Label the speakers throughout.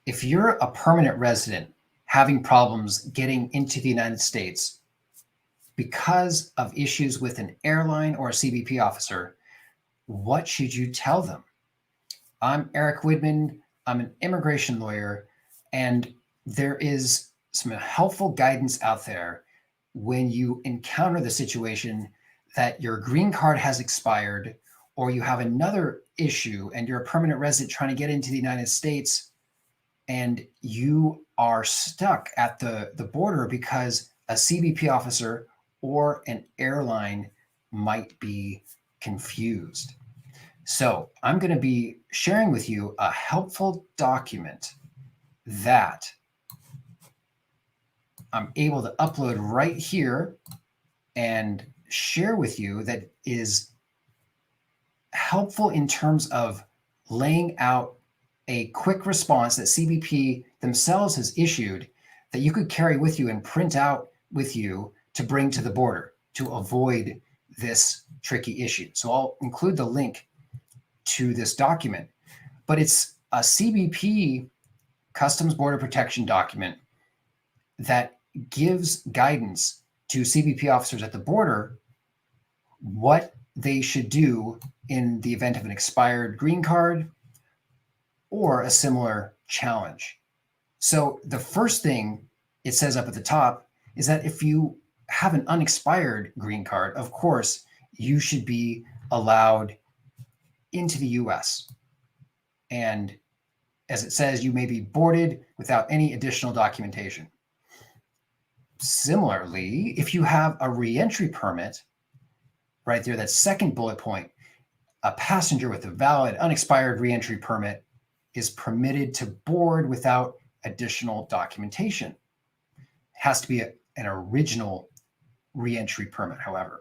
Speaker 1: if you're a permanent resident having problems getting into the United States because of issues with an airline or a CBP officer, what should you tell them? I'm Erick Widman. I'm an immigration lawyer, and there is some helpful guidance out there when you encounter the situation that your green card has expired or you have another issue and you're a permanent resident trying to get into the United States and you are stuck at the border because a CBP officer or an airline might be confused. So I'm going to be sharing with you a helpful document that I'm able to upload right here and share with you that is helpful in terms of laying out a quick response that CBP themselves has issued that you could carry with you and print out with you to bring to the border to avoid this tricky issue. So I'll include the link to this document, but it's a CBP Customs Border Protection document that gives guidance to CBP officers at the border what they should do in the event of an expired green card or a similar challenge. So the first thing it says up at the top is that if you have an unexpired green card, of course, you should be allowed into the US. And as it says, you may be boarded without any additional documentation. Similarly, if you have a reentry permit, right there, that second bullet point, a passenger with a valid unexpired reentry permit is permitted to board without additional documentation. It has to be an original reentry permit, however.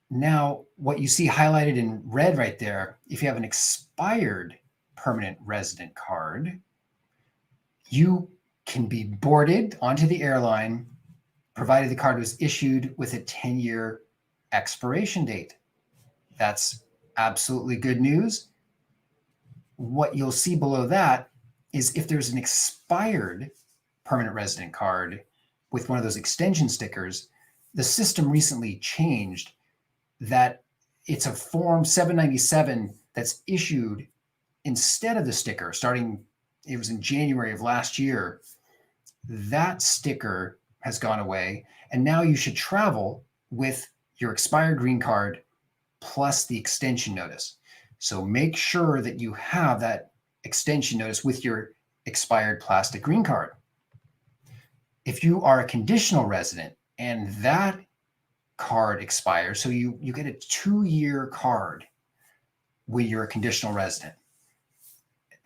Speaker 1: Now, what you see highlighted in red right there, if you have an expired permanent resident card, you can be boarded onto the airline, provided the card was issued with a 10-year expiration date. That's absolutely good news. What you'll see below that is if there's an expired permanent resident card with one of those extension stickers, the system recently changed that it's a Form 797 that's issued instead of the sticker starting, it was in January of last year. That sticker has gone away, and now you should travel with your expired green card plus the extension notice. So make sure that you have that extension notice with your expired plastic green card. If you are a conditional resident and that card expires, so you get a 2-year card when you're a conditional resident.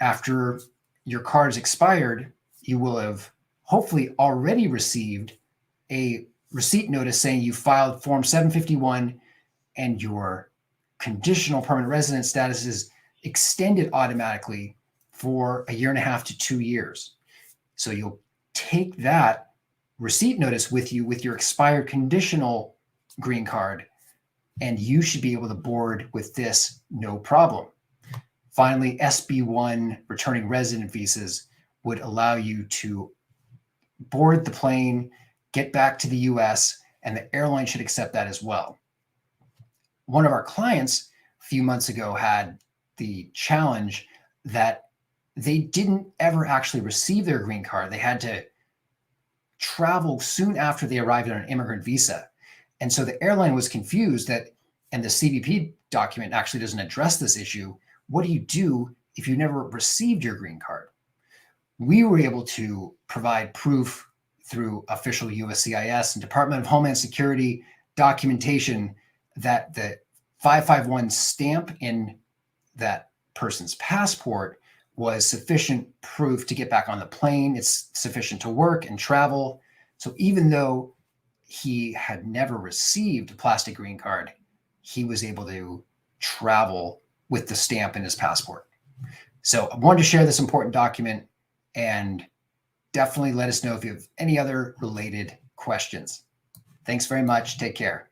Speaker 1: After your card is expired, you will have hopefully already received a receipt notice saying you filed Form 751 and your conditional permanent resident status is extended automatically for 1.5 to 2 years. So you'll take that receipt notice with you with your expired conditional green card, and you should be able to board with this no problem. Finally, SB1 returning resident visas would allow you to board the plane, get back to the US, and the airline should accept that as well. One of our clients a few months ago had the challenge that they didn't ever actually receive their green card. They had to travel soon after they arrived on an immigrant visa. And so the airline was confused that, and the CBP document actually doesn't address this issue. What do you do if you never received your green card? We were able to provide proof through official USCIS and Department of Homeland Security documentation that the 551 stamp in that person's passport was sufficient proof to get back on the plane. It's sufficient to work and travel. So even though he had never received a plastic green card, he was able to travel with the stamp in his passport. So I wanted to share this important document, and definitely let us know if you have any other related questions. Thanks very much. Take care.